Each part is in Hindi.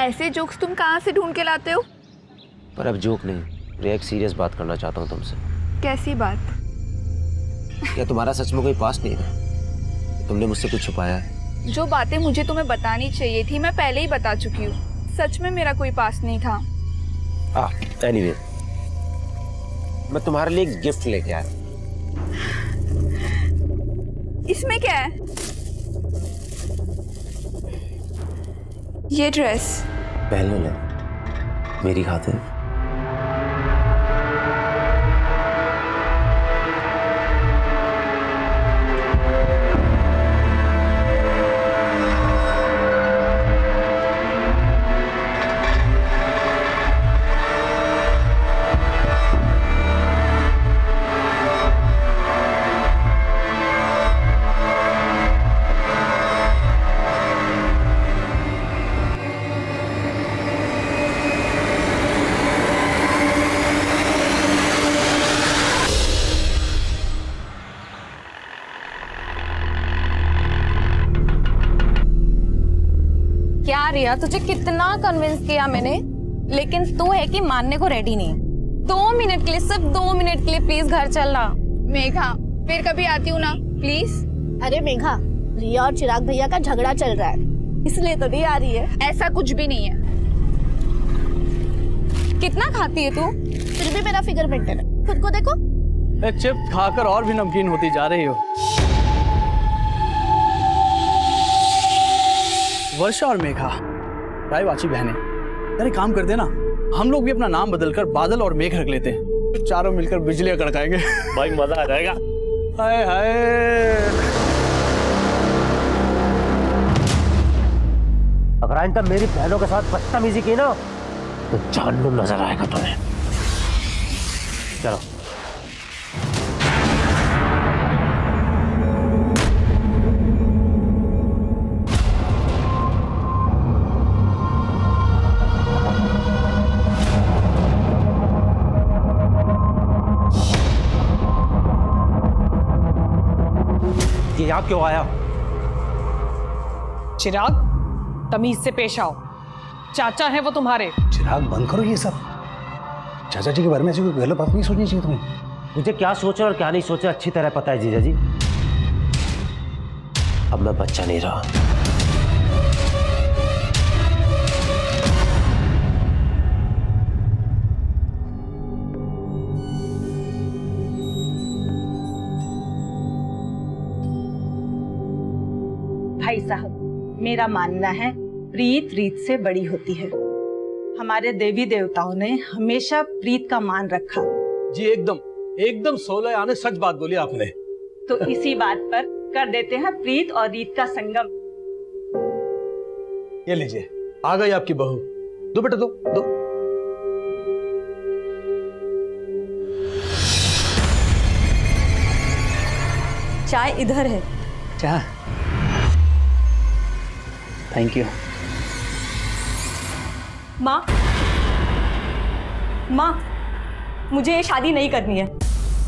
ऐसे जोक्स तुम कहाँ से ढूंढ के लाते हो? पर अब जोक नहीं, रिया एक सीरियस बात करना चाहता हूँ तुमसे। कैसी बात? क्या तुम्हारा सच में कोई पास्ट नहीं है? तुमने मुझसे कुछ छुपाया है? जो बातें मुझे तुम्हें बतानी चाहिए थी मैं पहले ही बता चुकी हूँ। सच में मेरा कोई पास्ट नहीं था। एनीवे, मैं तुम्हारे लिए एक गिफ्ट लेके आया। इसमें क्या है? ये ड्रेस पहन ले मेरी खातिर। क्या रिया, तुझे कितना कन्विंस किया मैंने, लेकिन तू है कि मानने को रेडी नहीं। 2 मिनट के लिए, सिर्फ 2 मिनट के लिए प्लीज घर चलना। मेघा, फिर कभी आती हूँ ना प्लीज। अरे मेघा, रिया और चिराग भैया का झगड़ा चल रहा है, इसलिए तो नहीं आ रही है। ऐसा कुछ भी नहीं है। कितना खाती है तू? फिर भी मेरा फिगर मेंटेन है, खुद को देखो। चिप्स खाकर और भी नमकीन होती जा रही हो। वर्षा और मेघा रायवाची बहनें, अरे काम कर देना, हम लोग भी अपना नाम बदलकर बादल और मेघ रख लेते हैं। चारों मिलकर बिजलियां कड़काएंगे। भाई मजा आ जाएगा। हाय हाय, अगर आइंदा मेरी बहनों के साथ बदतमीजी की ना तो जहन्नुम नजर आएगा तुम्हें। चलो। यहाँ क्यों आया? चिराग, तमीज से पेश आओ। चाचा है वो तुम्हारे। चिराग, बंद करो ये सब। चाचा जी के बारे में ऐसी कोई गलत बात नहीं सोचनी चाहिए तुम्हें। मुझे क्या सोचा और क्या नहीं सोचा अच्छी तरह पता है जीजा जी। अब मैं बच्चा नहीं रहा। भाई साहब, मेरा मानना है प्रीत रीत से बड़ी होती है। हमारे देवी देवताओं ने हमेशा प्रीत का मान रखा। जी एकदम एकदम 16 आने सच बात बोली आपने। तो इसी बात पर कर देते हैं प्रीत और रीत का संगम। ये लीजिए, आ गई आपकी बहू। दो बेटा, दो दो। चाय इधर है। क्या? Thank you. माँ, मुझे ये शादी नहीं करनी है।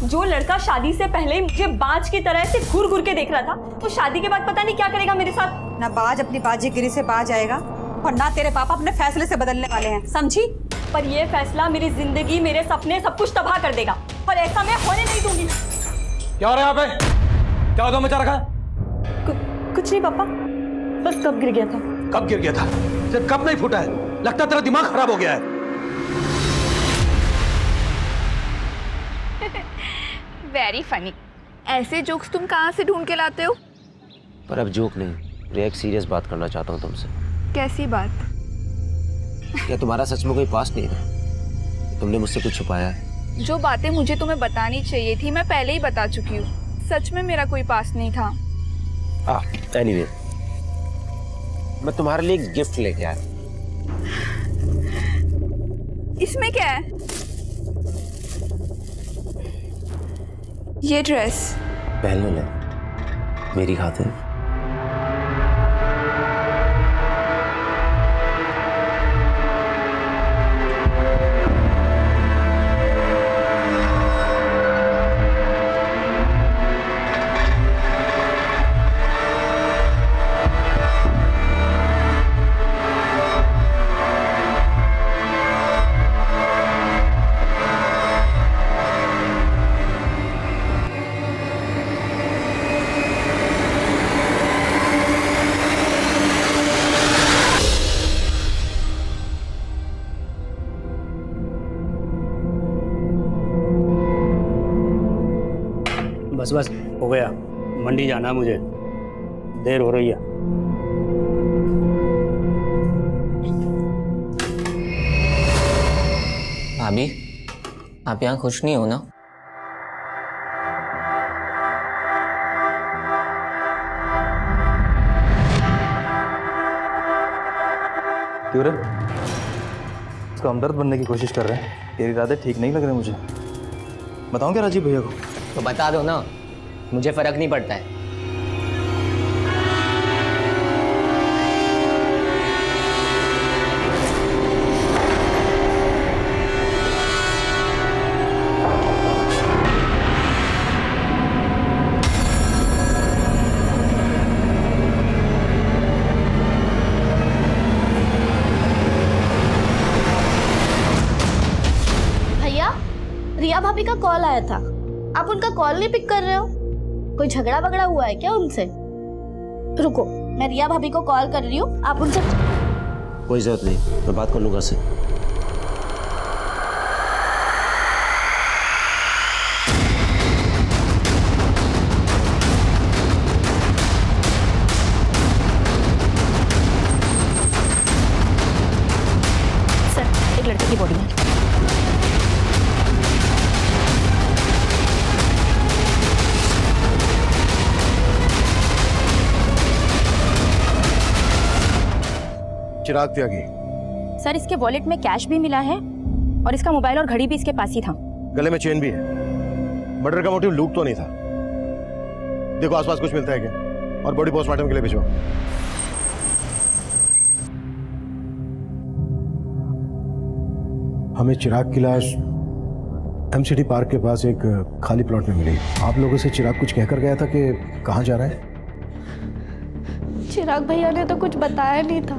जो लड़का शादी से पहले ही मुझे बाज की तरह से घूर घूर के देख रहा था, वो शादी के बाद पता नहीं क्या करेगा मेरे साथ। ना बाज अपनी बाजीगिरी से बाज आएगा और ना तेरे पापा अपने फैसले से बदलने वाले हैं, समझी? पर ये फैसला मेरी जिंदगी, मेरे सपने, सब कुछ तबाह कर देगा और ऐसा मैं होने नहीं दूंगी। क्या हो रहा है यहाँ पे? क्या उधर मचा रखा? कुछ नहीं पापा, बस कब गिर गया था। कब गिर गया था? जब कब नहीं फूटा है? लगता तेरा दिमाग खराब हो गया है। Very funny. ऐसे जोक्स तुम कहाँ से ढूंढ के लाते हो? पर अब जोक नहीं, रिया एक सीरियस बात करना चाहता हूँ तुमसे। कैसी बात? क्या तुम्हारा सच में कोई पास्ट नहीं है? तुमने मुझसे कुछ छुपाया है? जो बातें मुझे तुम्हें बतानी चाहिए थी मैं पहले ही बता चुकी हूँ। सच में मेरा कोई पास्ट नहीं था। एनीवे, मैं तुम्हारे लिए एक गिफ्ट लेके आया। इसमें क्या है? ये ड्रेस पहन ले मेरी खातिर। बस बस हो गया, मंडी जाना है मुझे, देर हो रही है। भाभी, आप यहाँ खुश नहीं हो ना? क्यों रे? इसका हमदर्द बनने की कोशिश कर रहे हैं। तेरे इरादे ठीक नहीं लग रहे मुझे। बताऊं क्या राजीव भैया को? तो बता दो ना, मुझे फर्क नहीं पड़ता है। रिया भाभी का कॉल आया था, आप उनका कॉल नहीं पिक कर रहे हो? कोई झगड़ा वगड़ा हुआ है क्या उनसे? रुको, मैं रिया भाभी को कॉल कर रही हूँ, आप उनसे। कोई जरूरत नहीं, मैं बात कर लूंगा उससे। सर, एक लड़के की बॉडी में। चिराग त्यागी। सर, इसके वॉलेट में कैश भी मिला है और इसका मोबाइल और घड़ी भी इसके पास ही था। गले में चेन भी है। मर्डर का मोटिव लूट तो नहीं था। देखो आसपास कुछ मिलता है क्या, और बॉडी पोस्टमार्टम के लिए भिजवाओ। हमें चिराग की लाश एमसीडी पार्क के पास एक खाली प्लॉट में मिली। आप लोगों से चिराग कुछ कहकर गया था कि कहाँ जा रहा है? चिराग भैया ने तो कुछ बताया नहीं था,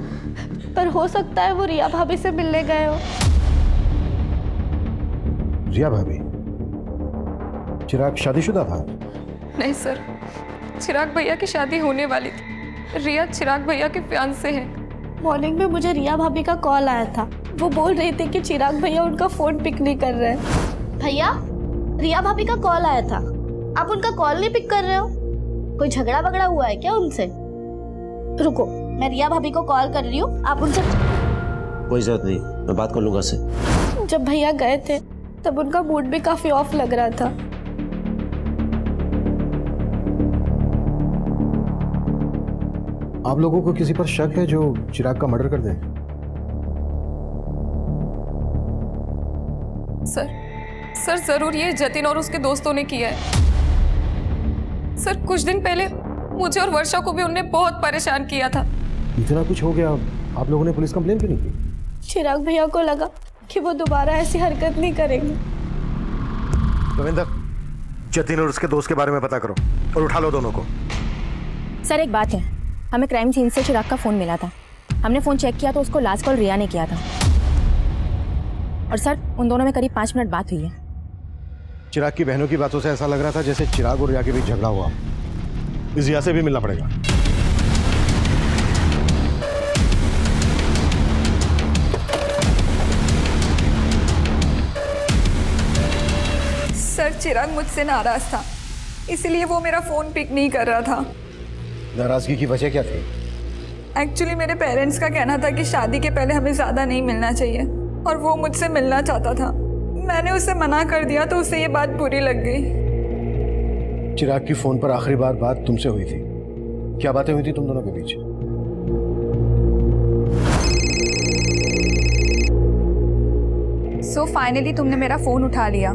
पर हो सकता है वो रिया भाभी से मिलने गए हो। रिया भाभी? चिराग शादीशुदा था? नहीं सर, चिराग भैया की शादी होने वाली थी। रिया चिराग भैया के फियांसे हैं। मॉर्निंग में मुझे रिया भाभी का कॉल आया था, वो बोल रही थी कि चिराग भैया उनका फोन पिक नहीं कर रहे हैं। भैया, रिया भाभी का कॉल आया था, आप उनका कॉल नहीं पिक कर रहे हो? कोई झगड़ा वगड़ा हुआ है क्या उनसे? रुको, मैं रिया भाभी को कॉल कर रही हूँ, आप उनसे। कोई जरूरत नहीं, मैं बात कर लूंगा उससे। जब भैया गए थे तब उनका मूड भी काफी ऑफ लग रहा था। आप लोगों को किसी पर शक है जो चिराग का मर्डर कर दे? सर जरूर ये जतिन और उसके दोस्तों ने किया है। सर, कुछ दिन पहले मुझे और वर्षा को भी उनने बहुत परेशान किया था। इतना कुछ हो गया, आप लोगों ने पुलिस कंप्लेन क्यों नहीं की? चिराग भैया को लगा कि वो दोबारा ऐसी हरकत नहीं करेंगे। रविंदर, जतिन और उसके दोस्त के बारे में पता करो और उठा लो दोनों को। सर, एक बात है, हमें क्राइम सीन से चिराग का फोन मिला था। हमने फोन चेक किया तो उसको लास्ट कॉल रिया ने किया था। और सर, उन दोनों में करीब 5 मिनट बात हुई है। चिराग की बहनों की बातों से ऐसा लग रहा था जैसे चिराग और रिया के बीच झगड़ा हुआ। इस रिया से भी मिलना पड़ेगा। सर, चिराग मुझसे नाराज था, इसलिए वो मेरा फोन पिक नहीं कर रहा था। नाराजगी की वजह क्या थी? एक्चुअली मेरे पेरेंट्स का कहना था कि शादी के पहले हमें ज्यादा नहीं मिलना चाहिए, और वो मुझसे मिलना चाहता था। मैंने उसे मना कर दिया तो उसे ये बात बुरी लग गई। चिराग की फोन पर आखिरी बार बात तुमसे हुई थी। क्या बातें हुई थी तुम दोनों के बीच? सो फाइनली तुमने मेरा फोन उठा लिया।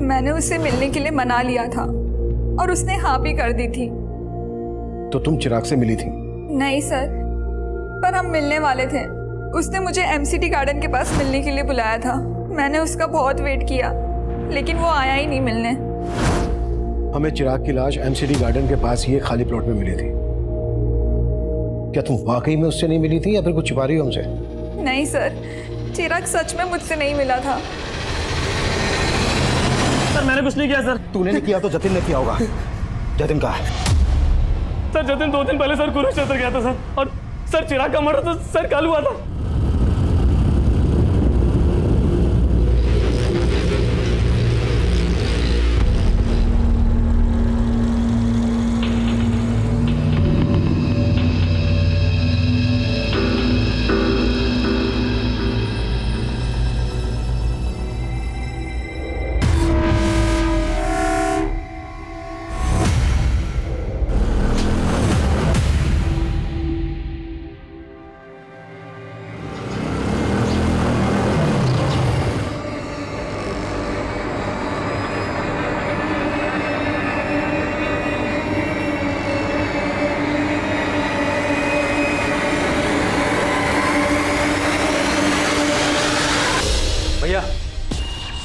मैंने उससे मिलने के लिए मना लिया था और उसने हाँ भी कर दी थी। तो तुम चिराग से मिली थी? नहीं सर, पर हम मिलने वाले थे। उसने मुझे एमसीडी गार्डन के पास मिलने के लिए बुलाया था। मैंने उसका बहुत वेट किया, लेकिन वो आया ही नहीं मिलने। हमें चिराग की लाश एमसीडी गार्डन के पास ही एक खाली प्लॉट में मिली थी। क्या तुम वाकई में उससे नहीं मिली थी या फिर कुछ छिपा रही हो हमसे? नहीं सर, चिराग सच में मुझसे नहीं मिला था। सर, मैंने कुछ नहीं किया सर। तूने नहीं किया तो जतिन ने किया होगा। जतिन कहाँ है? सर, जतिन 2 दिन पहले सर कुरुक्षेत्र गया था सर, और सर चिराग का मर्डर तो सर कल हुआ था।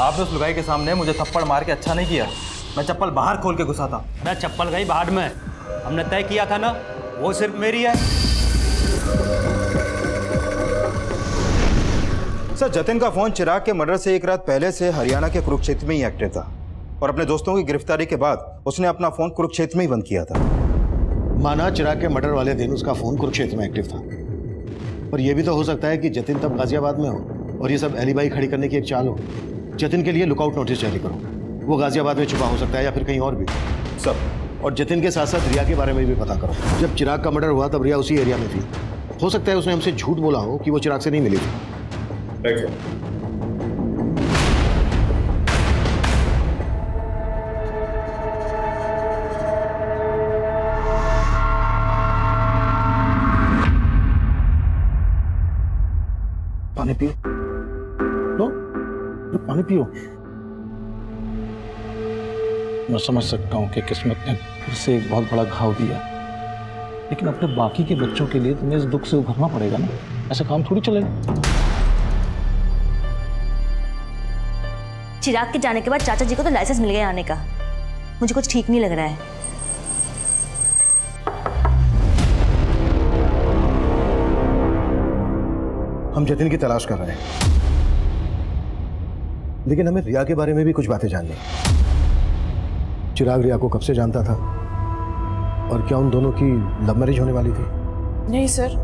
आपने उस लुगाई के सामने मुझे थप्पड़ मार के अच्छा नहीं किया। मैं चप्पल बाहर खोल के घुसा था। मैं चप्पल गई बाहर में, हमने तय किया था ना, वो सिर्फ मेरी है। सर, जतिन का फोन चिराग के मर्डर से एक रात पहले से हरियाणा के कुरुक्षेत्र में ही एक्टिव था और अपने दोस्तों की गिरफ्तारी के बाद उसने अपना फोन कुरुक्षेत्र में ही बंद किया था। माना चिराग के मर्डर वाले दिन उसका फोन कुरुक्षेत्र में एक्टिव था, पर यह भी तो हो सकता है कि जतिन तब गाजियाबाद में हो और ये सब एलिबाई खड़ी करने की एक चाल हो। जतिन के लिए लुकआउट नोटिस जारी करो, वो गाजियाबाद में छुपा हो सकता है या फिर कहीं और भी। सब और जतिन के साथ साथ रिया के बारे में भी पता करो। जब चिराग का मर्डर हुआ तब रिया उसी एरिया में थी। हो सकता है उसने हमसे झूठ बोला हो कि वो चिराग से नहीं मिली थी। पानी पियो। लो, पानी पियो। मैं समझ सकता हूँ कि किस्मत ने फिर से एक बहुत बड़ा घाव दिया, लेकिन अपने बाकी के बच्चों के लिए तुम्हें इस दुख से उभरना पड़ेगा ना। ऐसा काम थोड़ी चलेगा। चिराग के जाने के बाद चाचा जी को तो लाइसेंस मिल गया आने का। मुझे कुछ ठीक नहीं लग रहा है। हम जतिन की तलाश कर रहे हैं, लेकिन हमें रिया के बारे में भी कुछ बातें जाननी है। चिराग रिया को कब से जानता था और क्या उन दोनों की लव मैरिज होने वाली थी? नहीं सर,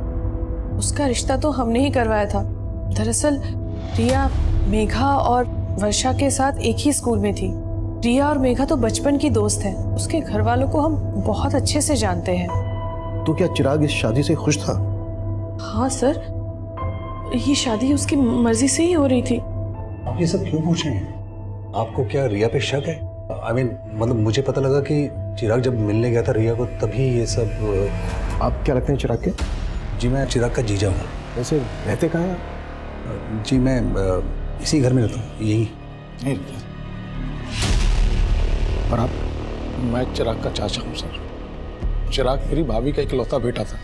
उसका रिश्ता तो हमने ही करवाया था। दरअसल रिया मेघा और वर्षा के साथ एक ही स्कूल में थी। रिया और मेघा तो बचपन की दोस्त हैं। उसके घर वालों को हम बहुत अच्छे से जानते हैं। तो क्या चिराग इस शादी से खुश था? हाँ सर, ये शादी उसकी मर्जी से ही हो रही थी। आप ये सब क्यों पूछ रहे हैं? आपको क्या रिया पे शक है? मतलब मुझे पता लगा कि चिराग जब मिलने गया था रिया को तभी ये सब। आप क्या लगते हैं चिराग के? जी मैं चिराग का जीजा हूँ। वैसे रहते कहाँ हैं? जी मैं इसी घर में रहता हूँ, यही। नहीं, और आप? मैं चिराग का चाचा हूँ सर। चिराग मेरी भाभी का इकलौता बेटा था।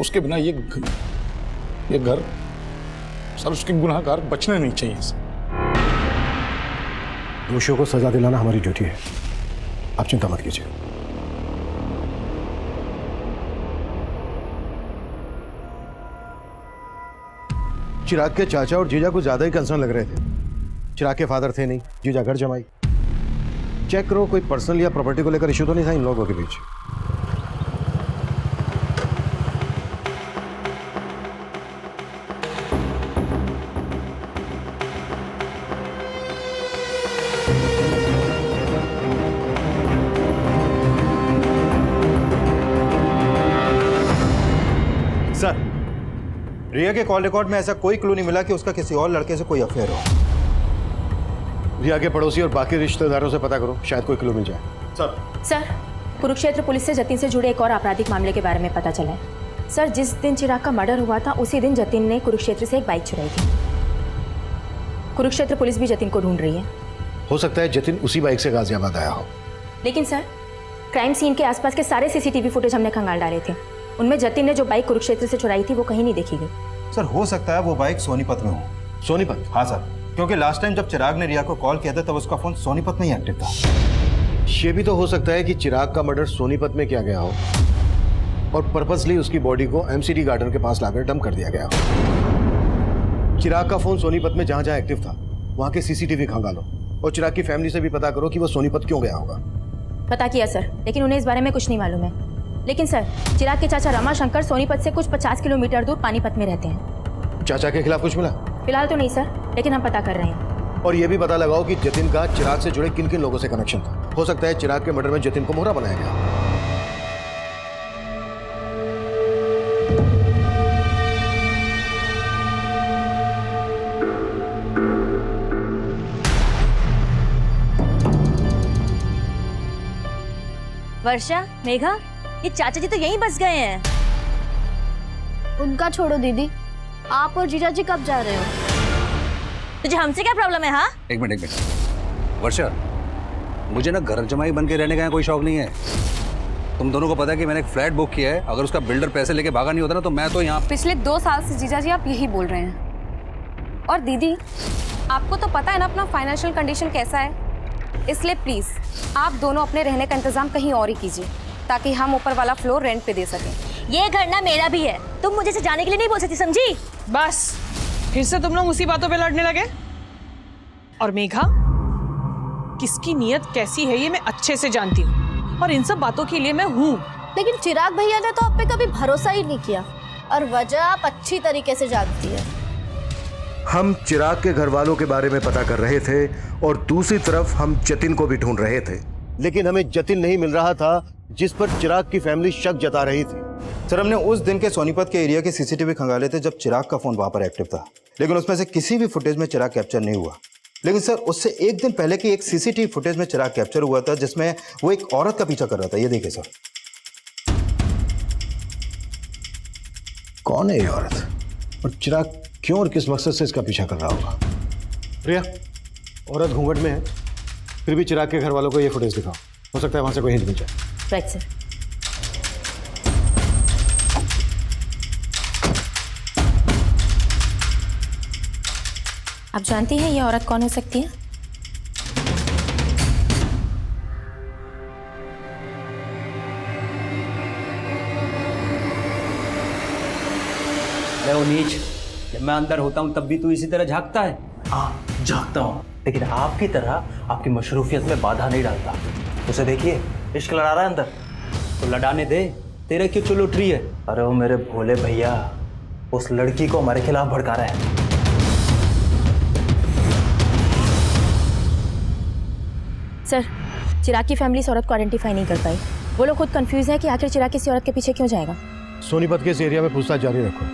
उसके बिना ये घर सर, उसके गुनाहगार बचने नहीं चाहिए सर। दोषियों को सजा दिलाना हमारी ड्यूटी है, आप चिंता मत कीजिए। चिराग के चाचा और जीजा कुछ ज्यादा ही कंसर्न लग रहे थे। चिराग के फादर थे नहीं, जीजा घर जमाई। चेक करो, कोई पर्सनल या प्रॉपर्टी को लेकर इश्यू तो नहीं था इन लोगों के बीच। सर, रिया के कॉल रिकॉर्ड में ऐसा कोई क्लू नहीं मिला कि उसका किसी और लड़के से कोई अफेयर हो। रिया के पड़ोसी और बाकी रिश्तेदारों से पता करो, शायद कोई क्लू मिल जाए। सर, कुरुक्षेत्र पुलिस से जतिन से जुड़े एक और आपराधिक मामले के बारे में पता चला है। सर, जिस दिन चिराग का मर्डर हुआ था उसी दिन जतिन ने कुरुक्षेत्र से एक बाइक चुराई थी। कुरुक्षेत्र पुलिस भी जतिन को ढूंढ रही है। हो सकता है जतिन उसी बाइक से गाजियाबाद आया हो। लेकिन सर, क्राइम सीन के आसपास के सारे सीसीटीवी फुटेज हमने खंगाल डाले थे। उनमें जतिन ने जो बाइक कुरुक्षेत्र से चुराई थी वो कहीं नहीं देखी गई। सर, हो सकता है वो बाइक सोनीपत में हो। सोनीपत? हाँ सर, क्योंकि लास्ट टाइम जब चिराग ने रिया को कॉल किया था तब उसका फोन सोनीपत में ही एक्टिव था। ये भी तो हो सकता है कि चिराग का मर्डर सोनीपत में किया गया हो और पर्पसली उसकी बॉडी को एमसीडी गार्डन के पास लाकर डंप कर दिया गया हो। चिराग का फोन सोनीपत में जहां जहां एक्टिव था वहां के सीसीटीवी खंगालो और चिराग की फैमिली से भी पता करो कि वो सोनीपत क्यों गया होगा। पता किया सर, लेकिन उन्हें इस बारे में कुछ नहीं मालूम है। लेकिन सर, चिराग के चाचा रमाशंकर सोनीपत से कुछ 50 किलोमीटर दूर पानीपत में रहते हैं। चाचा के खिलाफ कुछ मिला? फिलहाल तो नहीं सर, लेकिन हम पता कर रहे हैं। और ये भी पता लगाओ कि जतिन का चिराग से जुड़े किन किन लोगों से कनेक्शन था। हो सकता है चिराग के मर्डर में जतिन को मोहरा बनाया गया। वर्षा, मेघा, ये चाचा जी तो यहीं बस गए हैं। उनका छोड़ो दीदी, आप और जीजा जी कब जा रहे हो? तुझे हमसे क्या प्रॉब्लम है? हाँ, एक मिनट। वर्षा, मुझे ना घर जमाई बन के रहने का कोई शौक नहीं है। तुम दोनों को पता है कि मैंने एक फ्लैट बुक किया है। अगर उसका बिल्डर पैसे लेके भागा नहीं होता ना तो मैं तो यहाँ। पिछले 2 साल से जीजा जी आप यही बोल रहे हैं। और दीदी, आपको तो पता है ना अपना फाइनेंशियल कंडीशन कैसा है, इसलिए प्लीज आप दोनों अपने रहने का इंतजाम कहीं और ही कीजिए ताकि हम ऊपर वाला फ्लोर रेंट पे दे सकें। ये घर ना मेरा भी है, तुम मुझे से जाने के लिए नहीं बोल सकती, समझी? बस फिर से तुम लोग उसी बातों पे लड़ने लगे। और मेघा, किसकी नीयत कैसी है ये मैं अच्छे से जानती हूँ, और इन सब बातों के लिए मैं हूँ। लेकिन चिराग भैया ने तो आप पे कभी भरोसा ही नहीं किया, और वजह आप अच्छी तरीके से जानती है। हम चिराग के घर वालों के बारे में पता कर रहे थे और दूसरी तरफ हम जतिन को भी ढूंढ रहे थे, लेकिन हमें जतिन नहीं मिल रहा था जिस पर चिराग की फैमिली शक जता रही थी। सर, हमने उस दिन के सोनीपत के एरिया के सीसीटीवी खंगाले थे जब चिराग का फोन वहां पर एक्टिव था, लेकिन उसमें से किसी भी फुटेज में चिराग कैप्चर नहीं हुआ। लेकिन सर, उससे एक दिन पहले की एक सीसीटीवी फुटेज में चिराग कैप्चर हुआ था जिसमें वो एक औरत का पीछा कर रहा था। ये देखिए सर। कौन है ये औरत और चिराग क्यों और किस मकसद से इसका पीछा कर रहा होगा? प्रिया, औरत घूंघट में है, फिर भी चिराग के घर वालों को ये फुटेज दिखाओ, हो सकता है वहां से कोई हिंट मिल जाए। Right sir. आप जानती हैं ये औरत कौन हो सकती है? नीच, जब मैं अंदर होता हूँ तब भी तू इसी तरह झांकता है? हाँ, झांकता हूँ, लेकिन आपकी तरह आपकी मशरूफियत में बाधा नहीं डालता। उसे देखिए, इश्क लड़ा रहा है अंदर। तो लड़ाने दे, तेरे क्यों चुल उठ रही है? अरे वो मेरे भोले भैया उस लड़की को हमारे खिलाफ भड़का रहा है। सर, चिराग की फैमिली इस औरत को आइडेंटिफाई नहीं कर पाई। वो लोग खुद कंफ्यूज है कि आखिर चिराग किसी औरत के पीछे क्यों जाएगा। सोनीपत के इस एरिया में पूछताछ जारी रखो,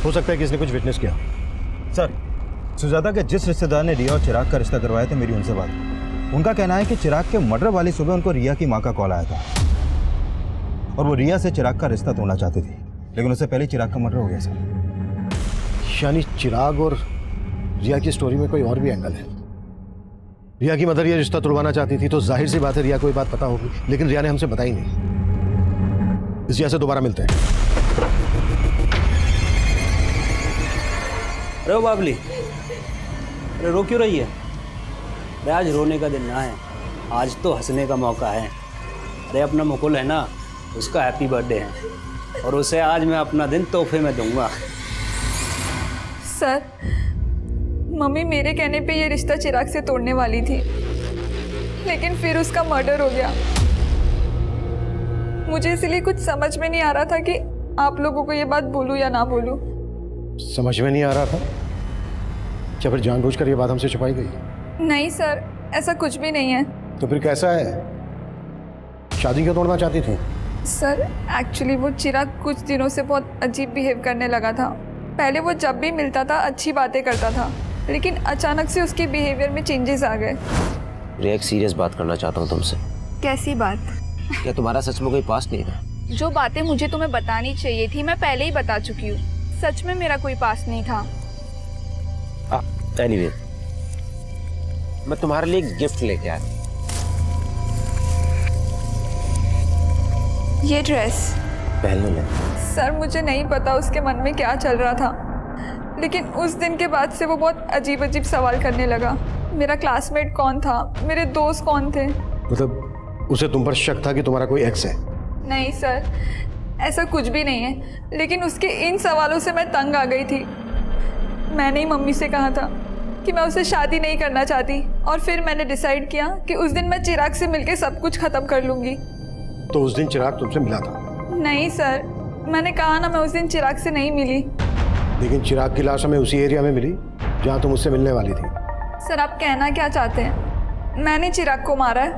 हो सकता है कि इसने कुछ विटनेस किया। सर, सुजाता के जिस रिश्तेदार ने रिया और चिराग का रिश्ता करवाया था, मेरी उनसे बात हुई। उनका कहना है कि चिराग के मर्डर वाली सुबह उनको रिया की माँ का कॉल आया था और वो रिया से चिराग का रिश्ता तोड़ना चाहती थी, लेकिन उससे पहले चिराग का मर्डर हो गया सर। यानी चिराग और रिया की स्टोरी में कोई और भी एंगल है। रिया की मदर ये रिश्ता तोड़वाना चाहती थी तो जाहिर सी बात है रिया को ये बात पता होगी, लेकिन रिया ने हमसे बताई नहीं। इस रिया से दोबारा मिलते हैं। अरे बाबली, अरे रो क्यों रही है? अरे आज रोने का दिन ना है, आज तो हंसने का मौका है। अरे अपना मुकुल है ना, उसका हैप्पी बर्थडे है और उसे आज मैं अपना दिन तोहफे में दूंगा। सर, मम्मी मेरे कहने पे ये रिश्ता चिराग से तोड़ने वाली थी, लेकिन फिर उसका मर्डर हो गया। मुझे इसलिए कुछ समझ में नहीं आ रहा था कि आप लोगों को ये बात बोलूं या ना बोलूं। समझ में नहीं आ रहा था? क्या फिर जानबूझकर ये बात हमसे छुपाई गई? नहीं सर, ऐसा कुछ भी नहीं है। तो फिर कैसा है? शादी क्यों तोड़ना चाहती थी? सर, एक्चुअली वो चिराग कुछ दिनों से बहुत अजीब बिहेव करने लगा था। पहले वो जब भी मिलता था अच्छी बातें करता था, लेकिन अचानक से उसके बिहेवियर में चेंजेस आ गए। रिया, एक सीरियस बात करना चाहता हूँ तुमसे। कैसी बात? क्या तुम्हारा सच में कोई पास नहीं था? जो बातें मुझे तुम्हें बतानी चाहिए थी मैं पहले ही बता चुकी हूँ। सच में मेरा कोई पास नहीं था। एनीवे, मैं तुम्हारे लिए एक गिफ्ट लेके आया। ये ड्रेस पहन ले। सर, मुझे नहीं पता उसके मन में क्या चल रहा था, लेकिन उस दिन के बाद से वो बहुत अजीब अजीब सवाल करने लगा। मेरा क्लासमेट कौन था, मेरे दोस्त कौन थे। मतलब उसे तुम पर शक था कि तुम्हारा कोई एक्स है? नहीं सर, ऐसा कुछ भी नहीं है, लेकिन उसके इन सवालों से मैं तंग आ गई थी। मैंने ही मम्मी से कहा था कि मैं उससे शादी नहीं करना चाहती, और फिर मैंने डिसाइड किया कि उस दिन मैं चिराग से मिलके सब कुछ खत्म कर लूँगी। तो उस दिन चिराग तुमसे मिला था? नहीं सर, मैंने कहा ना मैं उस दिन चिराग से नहीं मिली। लेकिन चिराग की लाश हमें उसी एरिया में मिली जहाँ तुम उससे मिलने वाली थी। सर, आप कहना क्या चाहते हैं? मैंने चिराग को मारा है?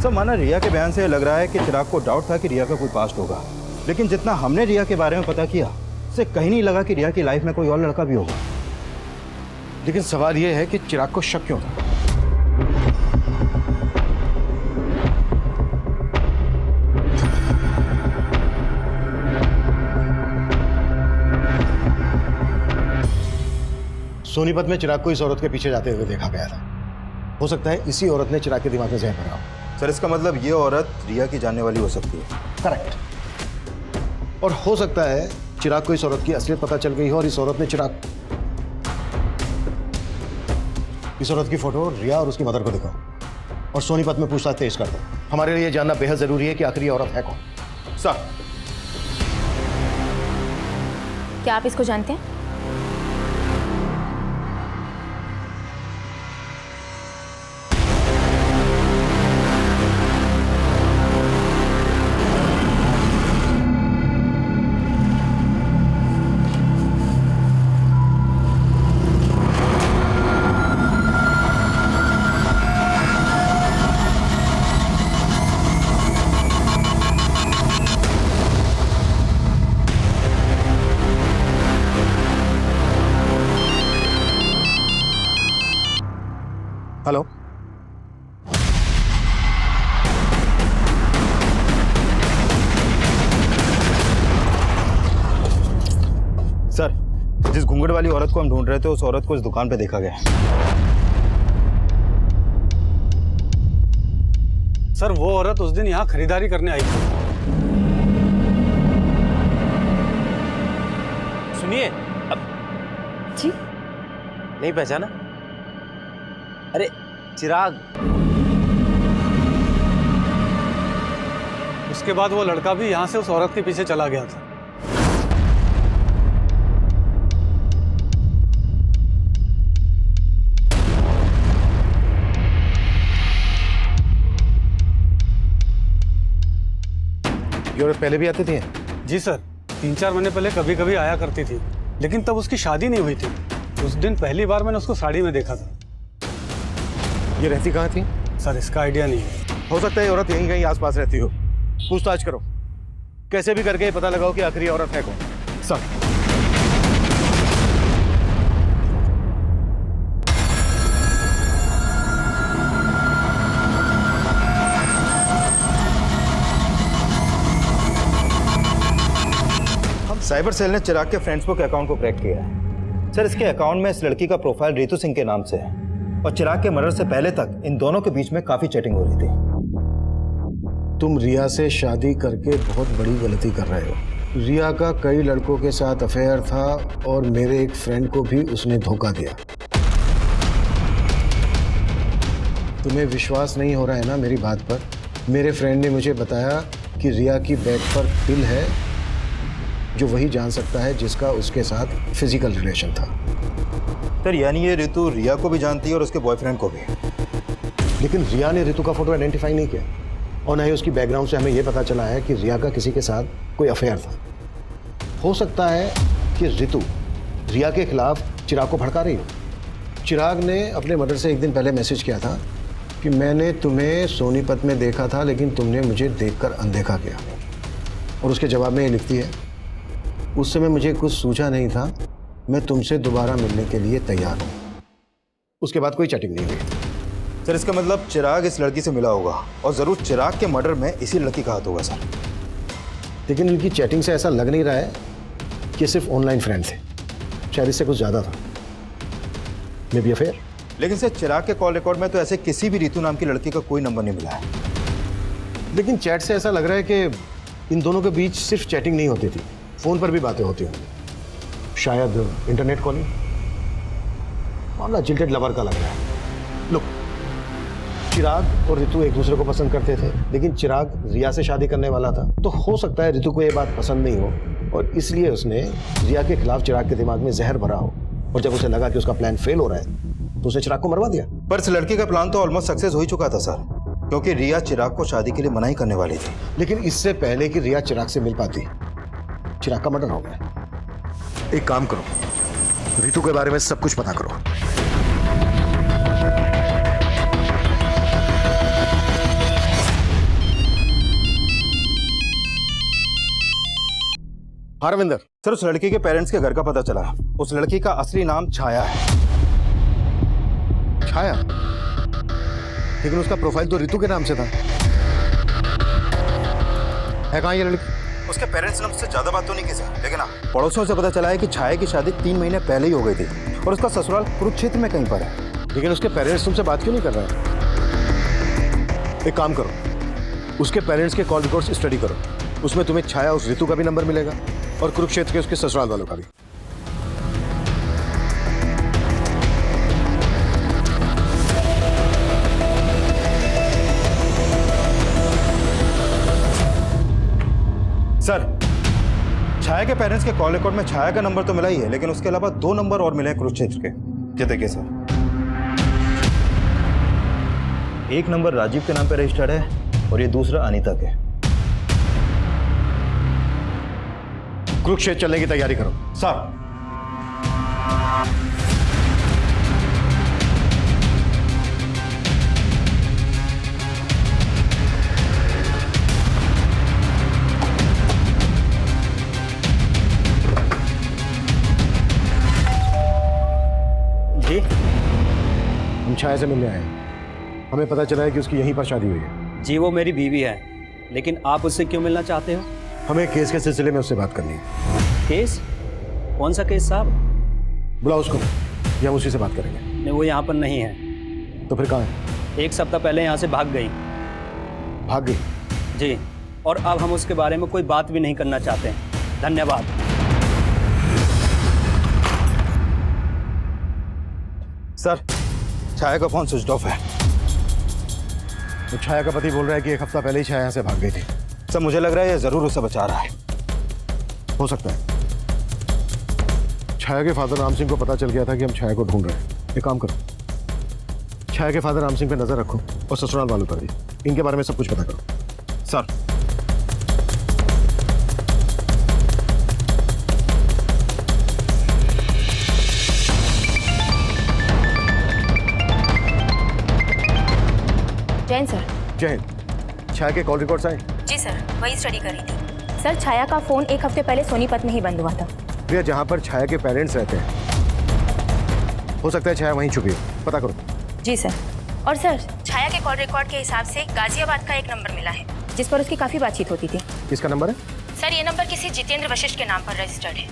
सर, माना रिया के बयान से लग रहा है कि चिराग को डाउट था कि रिया का कोई पास्ट होगा, लेकिन जितना हमने रिया के बारे में पता किया उससे कहीं नहीं लगा कि रिया की लाइफ में कोई और लड़का भी होगा। लेकिन सवाल यह है कि चिराग को शक क्यों था? सोनीपत में चिराग को इस औरत के पीछे जाते हुए देखा गया था। हो सकता है इसी औरत ने चिराग के दिमाग में जहर भरा हो। सर, इसका मतलब ये औरत रिया की जानने वाली हो सकती है। करेक्ट। और हो सकता है चिराग को इस औरत की असलियत पता चल गई हो और इस औरत ने इस औरत की फोटो रिया और उसकी मदर को दिखाओ और सोनीपत में पूछताछ तेज कर दो। हमारे लिए जानना बेहद जरूरी है कि आखिर ये औरत है कौन। सर, क्या आप इसको जानते हैं? हेलो, सर, जिस घूंघट वाली औरत को हम ढूंढ रहे थे उस औरत को इस दुकान पे देखा गया। सर वो औरत उस दिन यहाँ खरीदारी करने आई थी। सुनिए, अब जी नहीं पहचाना? अरे चिराग। उसके बाद वो लड़का भी यहाँ से उस औरत के पीछे चला गया था। ये औरत पहले भी आती थी? जी सर, 3-4 महीने पहले कभी कभी आया करती थी, लेकिन तब उसकी शादी नहीं हुई थी। उस दिन पहली बार मैंने उसको साड़ी में देखा था। ये रहती कहाँ थी? सर इसका आइडिया नहीं है। हो सकता है ये औरत यहीं कहीं आसपास रहती हो। पूछताछ करो, कैसे भी करके पता लगाओ कि आखिर ये औरत है कौन। सर, हम साइबर सेल ने चिराग के फेसबुक अकाउंट को क्रैक किया है। सर, इसके अकाउंट में इस लड़की का प्रोफाइल रितु सिंह के नाम से है और चिराग के मर्डर से पहले तक इन दोनों के बीच में काफी चैटिंग हो रही थी। तुम रिया से शादी करके बहुत बड़ी गलती कर रहे हो। रिया का कई लड़कों के साथ अफेयर था और मेरे एक फ्रेंड को भी उसने धोखा दिया। तुम्हें विश्वास नहीं हो रहा है ना मेरी बात पर? मेरे फ्रेंड ने मुझे बताया कि रिया की बैग पर पिल है जो वही जान सकता है जिसका उसके साथ फिजिकल रिलेशन था। सर, यानी ये रितु रिया को भी जानती है और उसके बॉयफ्रेंड को भी। लेकिन रिया ने रितु का फोटो आइडेंटिफाई नहीं किया और ना ही उसकी बैकग्राउंड से हमें यह पता चला है कि रिया का किसी के साथ कोई अफेयर था। हो सकता है कि रितु रिया के खिलाफ चिराग को भड़का रही हो। चिराग ने अपने मर्डर से एक दिन पहले मैसेज किया था कि मैंने तुम्हें सोनीपत में देखा था लेकिन तुमने मुझे देखकर अनदेखा किया, और उसके जवाब में ये लिखती है, उस समय मुझे कुछ सूझा नहीं था, मैं तुमसे दोबारा मिलने के लिए तैयार हूँ। उसके बाद कोई चैटिंग नहीं हुई। सर, इसका मतलब चिराग इस लड़की से मिला होगा और जरूर चिराग के मर्डर में इसी लड़की का हाथ होगा सर। लेकिन इनकी चैटिंग से ऐसा लग नहीं रहा है कि सिर्फ ऑनलाइन फ्रेंड थे, शायद इससे कुछ ज़्यादा था। May be affair. लेकिन सर, चिराग के कॉल रिकॉर्ड में तो ऐसे किसी भी रितु नाम की लड़की का कोई नंबर नहीं मिला है। लेकिन चैट से ऐसा लग रहा है कि इन दोनों के बीच सिर्फ चैटिंग नहीं होती थी, फ़ोन पर भी बातें होती होंगी, शायद इंटरनेट कॉलिंग। मामला जिल्टेड लवर का लग रहा है। लुक, चिराग और रितु एक दूसरे को पसंद करते थे, लेकिन चिराग रिया से शादी करने वाला था, तो हो सकता है रितु को ये बात पसंद नहीं हो और इसलिए उसने रिया के खिलाफ चिराग के दिमाग में जहर भरा हो, और जब उसे लगा कि उसका प्लान फेल हो रहा है तो उसने चिराग को मरवा दिया। पर इस लड़की का प्लान तो ऑलमोस्ट सक्सेस हो ही चुका था सर, क्योंकि रिया चिराग को शादी के लिए मना ही करने वाली थी। लेकिन इससे पहले कि रिया चिराग से मिल पाती, चिराग का मर्डर हो गया। एक काम करो, रितु के बारे में सब कुछ पता करो। हरविंदर सर, उस लड़की के पेरेंट्स के घर का पता चला। उस लड़की का असली नाम छाया है। छाया? लेकिन उसका प्रोफाइल तो रितु के नाम से था। है कहाँ ये लड़की? उसके पेरेंट्स ने उससे ज्यादा बात तो नहीं की सर, लेकिन हाँ, पड़ोसियों से पता चला है कि छाया की शादी 3 महीने पहले ही हो गई थी और उसका ससुराल कुरुक्षेत्र में कहीं पर है। लेकिन उसके पेरेंट्स तुमसे बात क्यों नहीं कर रहे हैं? एक काम करो, उसके पेरेंट्स के कॉल रिकॉर्ड्स स्टडी करो, उसमें तुम्हें छाया उस रितु का भी नंबर मिलेगा और कुरुक्षेत्र के उसके ससुराल वालों का भी। सर, छाया के पेरेंट्स के कॉल रिकॉर्ड में छाया का नंबर तो मिला ही है, लेकिन उसके अलावा 2 नंबर और मिले हैं कुरुक्षेत्र के। ये देखिए सर, एक नंबर राजीव के नाम पे रजिस्टर्ड है और ये दूसरा अनीता के। कुरुक्षेत्र चलने की तैयारी करो। सर, जी, हम छाया से मिलने आए हैं। हमें पता चला है कि उसकी यहीं पर शादी हुई है। जी, वो मेरी बीवी है, लेकिन आप उससे क्यों मिलना चाहते हो? हमें केस के सिलसिले में उससे बात करनी है। केस? कौन सा केस साहब? बुलाओ उसको, या हम उसी से बात करेंगे। नहीं, वो यहाँ पर नहीं है। तो फिर कहाँ है? 1 सप्ताह पहले यहाँ से भाग गई। भाग गई? जी, और अब हम उसके बारे में कोई बात भी नहीं करना चाहते हैं। धन्यवाद। सर, छाया का फोन स्विच ऑफ है। तो छाया का पति बोल रहा है कि 1 हफ्ता पहले ही छाया यहाँ से भाग गई थी। सर, मुझे लग रहा है ये जरूर उसे बचा रहा है। हो सकता है छाया के फादर राम सिंह को पता चल गया था कि हम छाया को ढूंढ रहे हैं। एक काम करो, छाया के फादर राम सिंह पे नजर रखो और ससुराल वालों पर भी। इनके बारे में सब कुछ पता करो। Sir, Jain sir. जय हिंद। छाया के कॉल रिकॉर्ड्स आए? जी सर, वही स्टडी कर रही थी। सर, छाया का फोन 1 हफ्ते पहले सोनीपत में ही बंद हुआ था। भैया, जहाँ पर छाया के पेरेंट्स रहते हैं, हो सकता है छाया वहीं छुपी हो। पता करो। जी सर। और सर, छाया के कॉल रिकॉर्ड के हिसाब से गाजियाबाद का एक नंबर मिला है जिस पर उसकी काफ़ी बातचीत होती थी। किसका नंबर है? सर, ये नंबर किसी जितेंद्र वशिष्ठ के नाम पर रजिस्टर्ड है।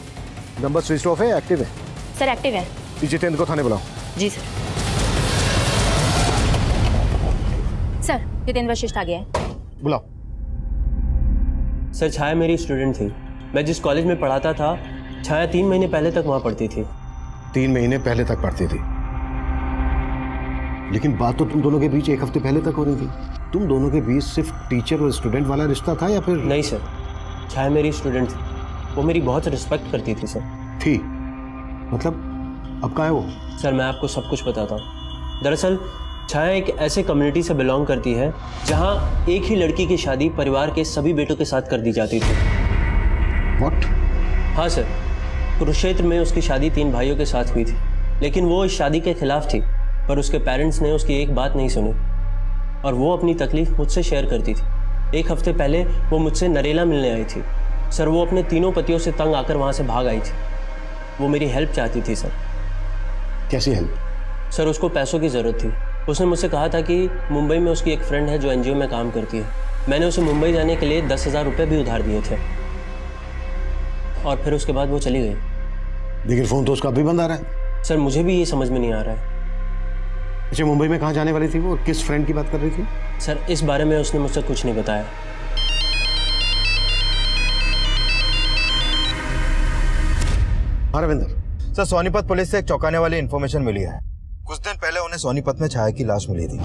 नंबर स्विच ऑफ है या एक्टिव है? सर, एक्टिव है। जितेंद्र को थाने बुलाओ। जी सर। सर, जितेंद्र वशिष्ठ आ गया है। बुलाओ। सर, छाया मेरी स्टूडेंट थी। मैं जिस कॉलेज में पढ़ाता था, छाया 3 महीने पहले तक वहाँ पढ़ती थी। 3 महीने पहले तक पढ़ती थी, लेकिन बात तो तुम दोनों के बीच 1 हफ्ते पहले तक हो रही थी। तुम दोनों के बीच सिर्फ टीचर और स्टूडेंट वाला रिश्ता था या फिर? नहीं सर, छाया मेरी स्टूडेंट थी। वो मेरी बहुत रिस्पेक्ट करती थी सर। थी? मतलब अब कहाँ है वो? सर, मैं आपको सब कुछ बताता हूँ। दरअसल छाया एक ऐसे कम्युनिटी से बिलोंग करती है जहाँ एक ही लड़की की शादी परिवार के सभी बेटों के साथ कर दी जाती थी। What? हाँ सर, कुरुक्षेत्र में उसकी शादी 3 भाइयों के साथ हुई थी, लेकिन वो इस शादी के खिलाफ थी। पर उसके पेरेंट्स ने उसकी एक बात नहीं सुनी और वो अपनी तकलीफ मुझसे शेयर करती थी। 1 हफ्ते पहले वो मुझसे नरेला मिलने आई थी। सर, वो अपने तीनों पतियों से तंग आकर वहाँ से भाग आई थी। वो मेरी हेल्प चाहती थी सर। कैसी हेल्प? सर, उसको पैसों की ज़रूरत थी। उसने मुझसे कहा था कि मुंबई में उसकी एक फ्रेंड है जो एनजीओ में काम करती है। मैंने उसे मुंबई जाने के लिए 10,000 रुपये भी उधार दिए थे और फिर उसके बाद वो चली गई। लेकिन फ़ोन तो उसका अभी बंद आ रहा है। सर, मुझे भी ये समझ में नहीं आ रहा है। अच्छा, मुंबई में कहाँ जाने वाली थी वो और किस फ्रेंड की बात कर रही थी? सर, इस बारे में उसने मुझसे कुछ नहीं बताया। हाँ रविंदर। सर, सोनीपत पुलिस से एक चौंकाने वाली इन्फॉर्मेशन मिली है। कुछ दिन पहले उन्हें सोनीपत में छाया की लाश मिली थी।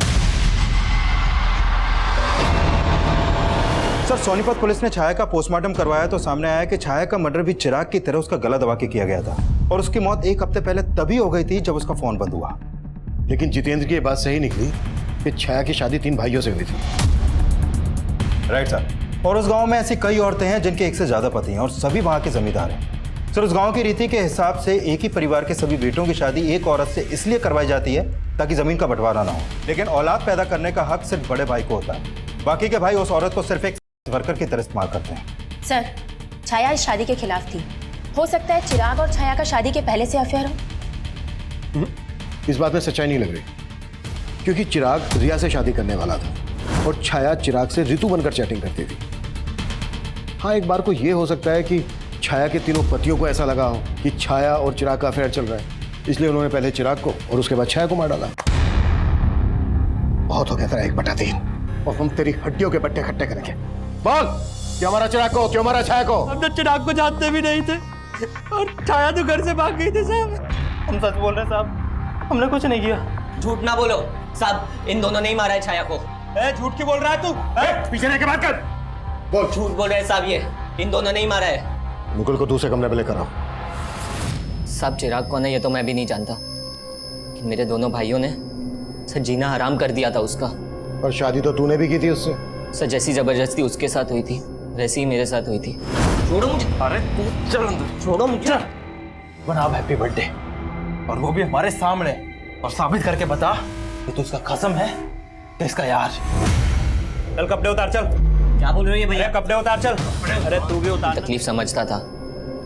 सर, सोनीपत पुलिस ने छाया का पोस्टमार्टम करवाया तो सामने आया कि छाया का मर्डर भी चिराग की तरह उसका गला दबा के किया गया था और उसकी मौत 1 हफ्ते पहले तभी हो गई थी जब उसका फोन बंद हुआ। लेकिन जितेंद्र की ये बात सही निकली कि छाया की शादी 3 भाइयों से हुई थी। Right sir. और उस गांव में ऐसी कई औरतें हैं जिनके एक से ज्यादा पति हैं और सभी वहां के जमींदार हैं। सर, उस गांव की रीति के हिसाब से एक ही परिवार के सभी बेटों की शादी एक औरत से इसलिए करवाई जाती है ताकि जमीन का बंटवारा ना हो, लेकिन औलाद पैदा करने का हक सिर्फ बड़े भाई को होता है। बाकी के भाई उस औरत को सिर्फ एक वर्कर की तरह इस्तेमाल करते हैं। सर, छाया इस शादी के खिलाफ थी। हो सकता है चिराग और छाया का शादी के पहले से अफेयर हो। इस बात में सच्चाई नहीं लग रही, क्योंकि चिराग रिया से शादी करने वाला था और छाया चिराग से ऋतु बनकर चैटिंग करती थी। हाँ, एक बार को ये हो सकता है कि छाया के तीनों पतियों को ऐसा लगा हो कि छाया और चिराग का अफेयर चल रहा है, इसलिए उन्होंने पहले चिराग को और उसके बाद छाया को मार डाला। बहुत हो गया तेरा 1/3 और हम तेरी हड्डियों के बट्टे इकट्ठे करेंगे। बोल। क्यों मारा चिराग को, क्यों मारा छाया को? हम तो चिराग को जानते भी नहीं थे और छाया तो घर से भाग गई थी साहब। हम सच बोल रहे हैं साहब, हमने कुछ नहीं किया। झूठ ना बोलो साहब, इन दोनों ने ही मारा है छाया को। झूठ क्यों बोल रहा है तू? पीछे रह के बात कर। बोल। झूठ बोल रहे हैं साहब, ये इन दोनों ने ही मारा है। मुकुल को दूसरे कमरे में लेकर आओ। साहब चिराग कौन है ये तो मैं भी नहीं जानता, कि मेरे दोनों भाइयों ने सर जीना हराम कर दिया था उसका। पर शादी तो तूने भी की थी उससे। सर जैसी जबरदस्ती उसके साथ हुई थी वैसी ही मेरे साथ हुई थी। छोड़ो मुझे। अरे तू चल अंदर, छोड़ो मुझे। बना हैप्पी बर्थडे, और वो भी हमारे सामने, और साबित करके बता कि तू उसका कसम है कि इसका यार। चल कपड़े उतार, चल। क्या बोल रही है भैया? कपड़े उतार, चल। अरे तू भी उतार। तकलीफ समझता था,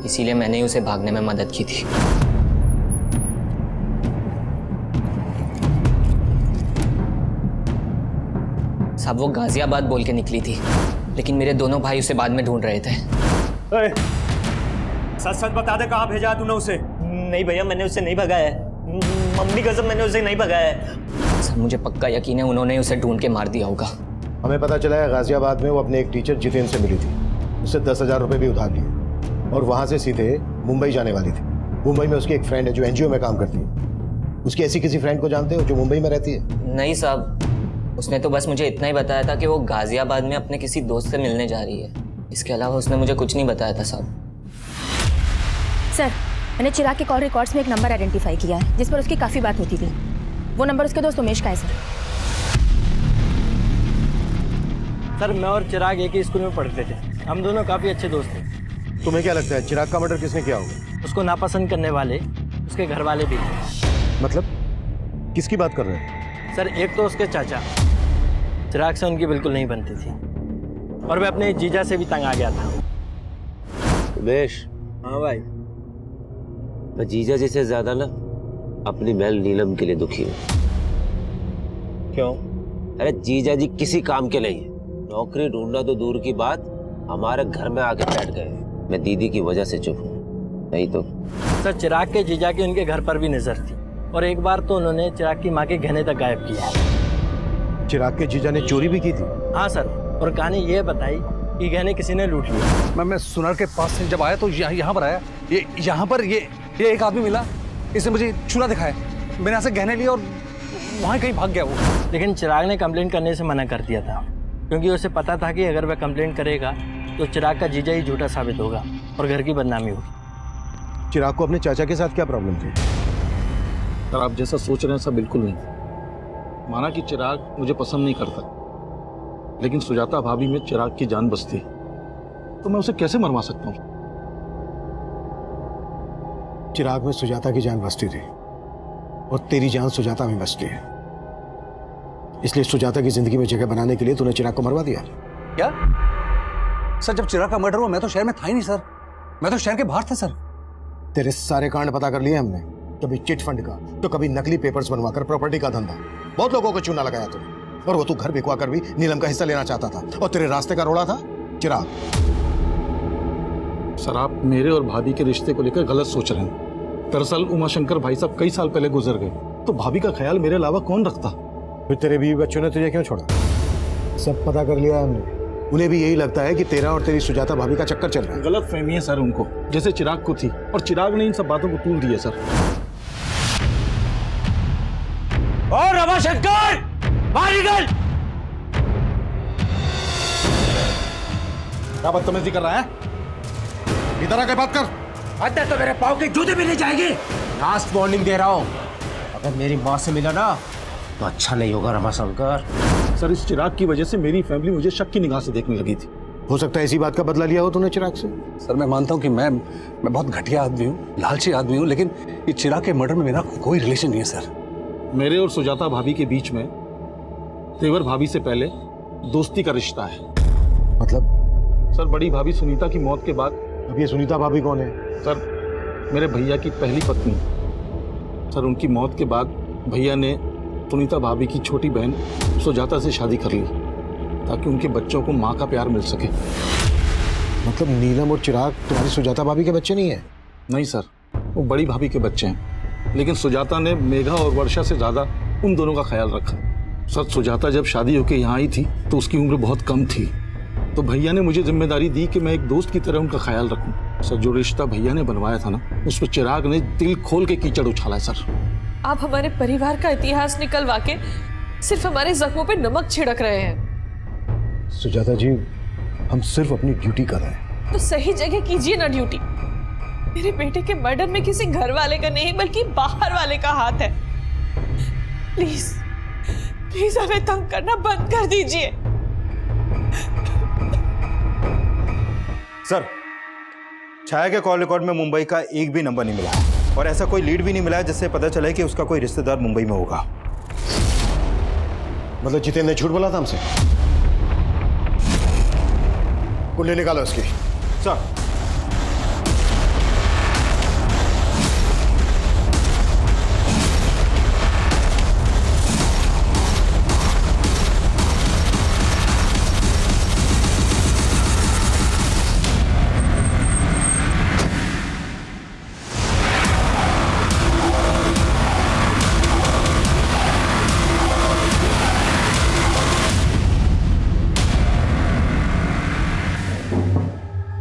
इसीलिए मैंने ही उसे भागने में मदद की थी। साहब वो गाजियाबाद बोल के निकली थी, लेकिन मेरे दोनों भाई उसे बाद में ढूंढ रहे थे। सच सच बता दे, कहाँ भेजा तूने उसे? नहीं भैया, मैंने उसे नहीं भगाया है, मम्मी कसम मैंने उसे नहीं भगाया है। सर मुझे पक्का यकीन है उन्होंने उसे ढूंढ के मार दिया होगा। हमें पता चला है गाजियाबाद में वो अपने एक टीचर जितेन से मिली थी, उससे 10,000 रुपये भी उधार लिए, और वहाँ से सीधे मुंबई जाने वाली थी। मुंबई में उसकी एक फ्रेंड है जो NGO में काम करती है। उसकी ऐसी किसी फ्रेंड को जानते हो जो मुंबई में रहती है? नहीं साहब, उसने तो बस मुझे इतना ही बताया था कि वो गाजियाबाद में अपने किसी दोस्त से मिलने जा रही है। इसके अलावा उसने मुझे कुछ नहीं बताया था साहब। सर मैंने चिराग के कॉल रिकॉर्ड्स में एक नंबर आइडेंटिफाई किया है जिस पर उसकी काफ़ी बात होती थी। वो नंबर उसके दोस्त उमेश का है सर। सर मैं और चिराग एक ही स्कूल में पढ़ते थे, हम दोनों काफ़ी अच्छे दोस्त थे। तुम्हें क्या लगता है चिराग का मर्डर किसने किया होगा? उसको नापसंद करने वाले उसके घर वाले भी थे। मतलब किसकी बात कर रहे हैं? सर एक तो उसके चाचा, चिराग से उनकी बिल्कुल नहीं बनती थी, और मैं अपने जीजा से भी तंग आ गया था। उमेश। हाँ भाई। मैं जीजा जी से ज्यादा ना अपनी बहन नीलम के लिए दुखी हूँ। क्यों? अरे जीजा जी किसी काम के नहीं है, नौकरी ढूंढना तो दूर की बात, हमारे घर में आके बैठ गए। मैं दीदी की वजह से चुप हूँ, नहीं तो। सर चिराग के जीजा की उनके घर पर भी नजर थी, और एक बार तो उन्होंने चिराग की माँ के गहने तक गायब किया। चिराग के जीजा ने चोरी भी की थी? हाँ सर, और कहानी ये बताई कि गहने किसी ने लूट लिया। मैं सुनार के पास से जब आया तो यहाँ पर आया, ये यहाँ पर ये एक आदमी मिला, इसने मुझे छुरा दिखाया, मैंने यहाँ से गहने लिए और वहाँ कहीं भाग गया वो। लेकिन चिराग ने कंप्लेंट करने से मना कर दिया था, क्योंकि उसे पता था कि अगर वह कंप्लेंट करेगा तो चिराग का जीजा ही झूठा साबित होगा और घर की बदनामी होगी। चिराग को अपने चाचा के साथ क्या प्रॉब्लम थी? सर आप जैसा सोच रहे हैं सब बिल्कुल नहीं। माना कि चिराग मुझे पसंद नहीं करता, लेकिन सुजाता भाभी में चिराग की जान बसती, तो मैं उसे कैसे मरवा सकता हूँ? चिराग में सुजाता की जान बसती थी, और तेरी जान सुजाता में बसती है, इसलिए सुजाता की जिंदगी में जगह बनाने के लिए तूने चिराग को मरवा दिया। क्या सर? जब चिराग का मर्डर हुआ मैं तो शहर में था ही नहीं सर, मैं तो शहर के बाहर था सर। तेरे सारे कांड पता कर लिए हमने, कभी चिट फंड का तो कभी नकली पेपर्स बनवाकर प्रॉपर्टी का धंधा, बहुत लोगों को चूना लगाया तूने, और वो तू घर बिकवा कर भी नीलम का हिस्सा लेना चाहता था, और तेरे रास्ते का रोड़ा था चिराग। सर आप मेरे और भाभी के रिश्ते को लेकर गलत सोच रहे हैं। दरअसल उमाशंकर भाई साहब कई साल पहले गुजर गए, तो भाभी का ख्याल मेरे अलावा कौन रखता? फिर तेरे बीवी बच्चों ने तुझे क्यों छोड़ा? सब पता कर लिया हमने, उन्हें भी यही लगता है कि तेरा और तेरी सुजाता भाभी का चक्कर चल रहा है। गलत फहमी है सर उनको, जैसे चिराग को थी, और चिराग ने इन सब बातों को तूल दिया सर। और रमाशंकर बाहर निकल! क्या बदतमीजी कर रहा है? इधर आके बात कर। अंदर तो मेरे पाँव के जूते भी नहीं जाएंगे। लास्ट वार्निंग दे रहा हूँ, अगर मेरी माँ से मिला ना तो अच्छा नहीं होगा रमाशंकर। सर इस चिराग की वजह से मेरी फैमिली मुझे शक की निगाह से देखने लगी थी। हो सकता है इसी बात का बदला लिया हो तूने चिराग से। सर मैं मानता हूँ कि मैं बहुत घटिया आदमी हूँ, लालची आदमी हूँ, लेकिन ये चिराग के मर्डर में मेरा कोई रिलेशन नहीं है सर। मेरे और सुजाता भाभी के बीच में तेवर भाभी से पहले दोस्ती का रिश्ता है। मतलब? सर बड़ी भाभी सुनीता की मौत के बाद। अब ये सुनीता भाभी कौन है? सर मेरे भैया की पहली पत्नी। सर उनकी मौत के बाद भैया ने सुनीता भाभी की छोटी बहन सुजाता से शादी कर ली, ताकि उनके बच्चों को माँ का प्यार मिल सके। मतलब नीलम और चिराग तुम्हारी सुजाता भाभी के बच्चे नहीं है? नहीं सर, वो बड़ी भाभी के बच्चे हैं, लेकिन सुजाता ने मेघा और वर्षा से ज्यादा उन दोनों का ख्याल रखा। सर सुजाता जब शादी होकर यहाँ आई थी तो उसकी उम्र बहुत कम थी, तो भैया ने मुझे जिम्मेदारी दी कि मैं एक दोस्त की तरह उनका ख्याल रखूं। सर, जो रिश्ता भैया ने बनवाया था ना, उस पर चिराग ने दिल खोल के कीचड़ उछाला है सर। आप हमारे परिवार का इतिहास निकलवा के सिर्फ हमारे जख्मों पे नमक छिड़क रहे हैं। सुजाता जी, हम सिर्फ अपनी ड्यूटी कर रहे हैं। तो सही जगह कीजिए ना ड्यूटी। मेरे बेटे के मर्डर में किसी घर वाले का नहीं बल्कि बाहर वाले का हाथ है। प्लीज प्लीज हमें तंग करना बंद कर दीजिए। सर, छाया के कॉल रिकॉर्ड में मुंबई का एक भी नंबर नहीं मिला है और ऐसा कोई लीड भी नहीं मिला है जिससे पता चले कि उसका कोई रिश्तेदार मुंबई में होगा। मतलब जितेंद्र ने झूठ बोला था हमसे? कुंडली निकालो इसकी। सर,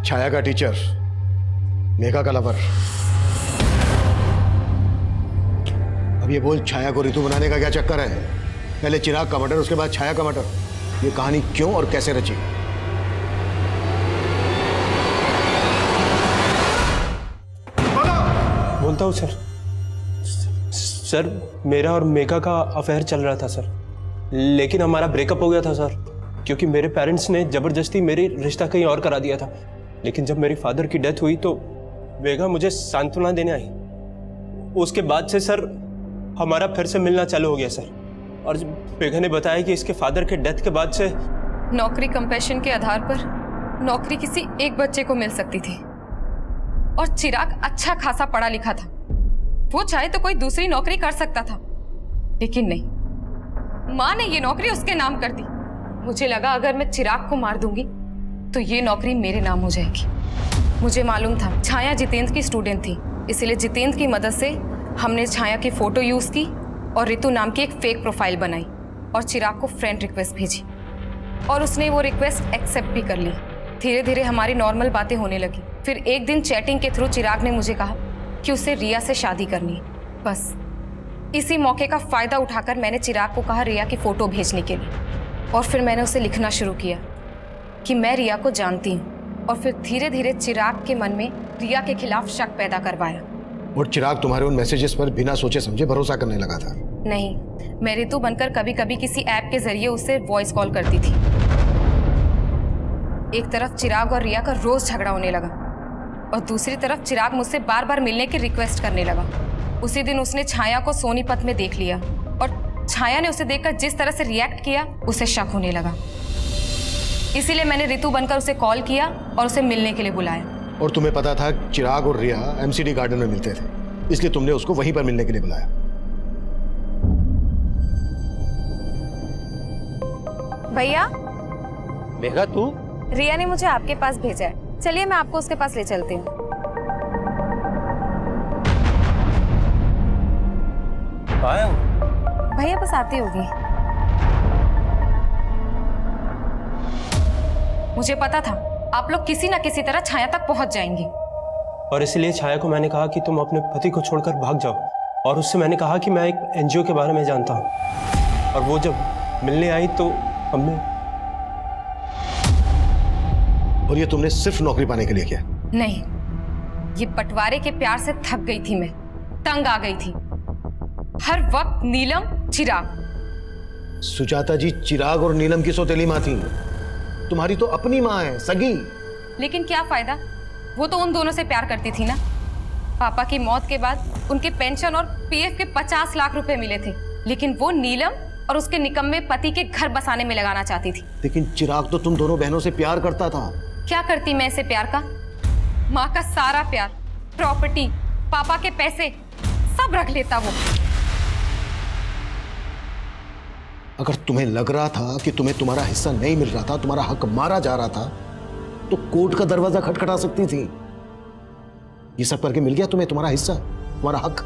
छाया का टीचर, मेघा का लवर। अब ये बोल, छाया को ऋतु बनाने का क्या चक्कर है? पहले चिराग का मर्डर, उसके बाद छाया का मर्डर। ये कहानी क्यों और कैसे रची? बोलता हूँ सर। सर, मेरा और मेघा का अफेयर चल रहा था सर, लेकिन हमारा ब्रेकअप हो गया था सर, क्योंकि मेरे पेरेंट्स ने जबरदस्ती मेरी रिश्ता कहीं और करा दिया था। लेकिन जब मेरी फादर की डेथ हुई तो मेघा मुझे सांत्वना देने आई। उसके बाद से सर हमारा फिर से मिलना चालू हो गया सर। और मेघा ने बताया कि इसके फादर के डेथ के बाद से नौकरी कंपैशन के आधार पर नौकरी किसी एक बच्चे को मिल सकती थी और चिराग अच्छा खासा पढ़ा लिखा था, वो चाहे तो कोई दूसरी नौकरी कर सकता था, लेकिन नहीं, माँ ने ये नौकरी उसके नाम कर दी। मुझे लगा अगर मैं चिराग को मार दूंगी तो ये नौकरी मेरे नाम हो जाएगी। मुझे मालूम था छाया जितेंद्र की स्टूडेंट थी, इसलिए जितेंद्र की मदद से हमने छाया की फोटो यूज की और ऋतु नाम की एक फेक प्रोफाइल बनाई और चिराग को फ्रेंड रिक्वेस्ट भेजी और उसने वो रिक्वेस्ट एक्सेप्ट भी कर ली। धीरे धीरे हमारी नॉर्मल बातें होने लगी। फिर एक दिन चैटिंग के थ्रू चिराग ने मुझे कहा कि उसे रिया से शादी करनी है। बस इसी मौके का फायदा उठाकर मैंने चिराग को कहा रिया की फोटो भेजने के लिए और फिर मैंने उसे लिखना शुरू किया कि मैं रिया को जानती हूँ और फिर धीरे धीरे चिराग के मन में रिया के खिलाफ शक पैदा करवाया। और चिराग तुम्हारे उन मैसेजेस पर बिना सोचे समझे भरोसा करने लगा था? नहीं, मैं ऋतु बनकर कभी कभी किसी ऐप के जरिए उससे वॉइस कॉल करती थी। एक तरफ चिराग और रिया का रोज झगड़ा होने लगा और दूसरी तरफ चिराग मुझसे बार बार मिलने की रिक्वेस्ट करने लगा। उसी दिन उसने छाया को सोनीपत में देख लिया और छाया ने उसे देखकर जिस तरह से रिएक्ट किया उसे शक होने लगा। इसीलिए मैंने ऋतु बनकर उसे कॉल किया और उसे मिलने के लिए बुलाया। और तुम्हें पता था चिराग और रिया एमसीडी गार्डन में मिलते थे, इसलिए तुमने उसको वहीं पर मिलने के लिए बुलाया। भैया, मेघा तू? रिया ने मुझे आपके पास भेजा है, चलिए मैं आपको उसके पास ले चलती हूँ। भैया बस आती होगी। मुझे पता था आप लोग किसी ना किसी तरह छाया तक पहुंच जाएंगे और इसलिए छाया को मैंने कहा कि तुम अपने पति को छोड़कर भाग जाओ और उससे मैंने कहा कि मैं एक एनजीओ के बारे में जानता हूँ और वो जब मिलने आई तो हमने। और ये तुमने सिर्फ नौकरी पाने के लिए किया? नहीं, ये बंटवारे के प्यार से थक गई थी, मैं तंग आ गई थी। हर वक्त नीलम, चिराग। सुजाता जी, चिराग और नीलम की सौतेली माँ थी, तुम्हारी तो अपनी माँ है, सगी। लेकिन क्या फायदा, वो तो उन दोनों से प्यार करती थी ना। पापा की मौत के बाद उनके पेंशन और पीएफ के 50 लाख रुपए मिले थे, लेकिन वो नीलम और उसके निकम्मे पति के घर बसाने में लगाना चाहती थी। लेकिन चिराग तो तुम दोनों बहनों से प्यार करता था। क्या करती मैं इसे प्यार का? माँ का सारा प्यार, प्रॉपर्टी, पापा के पैसे सब रख लेता वो। अगर तुम्हें लग रहा था कि तुम्हें तुम्हारा हिस्सा नहीं मिल रहा था, तुम्हारा हक मारा जा रहा था, तो कोर्ट का दरवाजा खटखटा सकती थी। ये सब करके मिल गया तुम्हें तुम्हारा हिस्सा, तुम्हारा हक।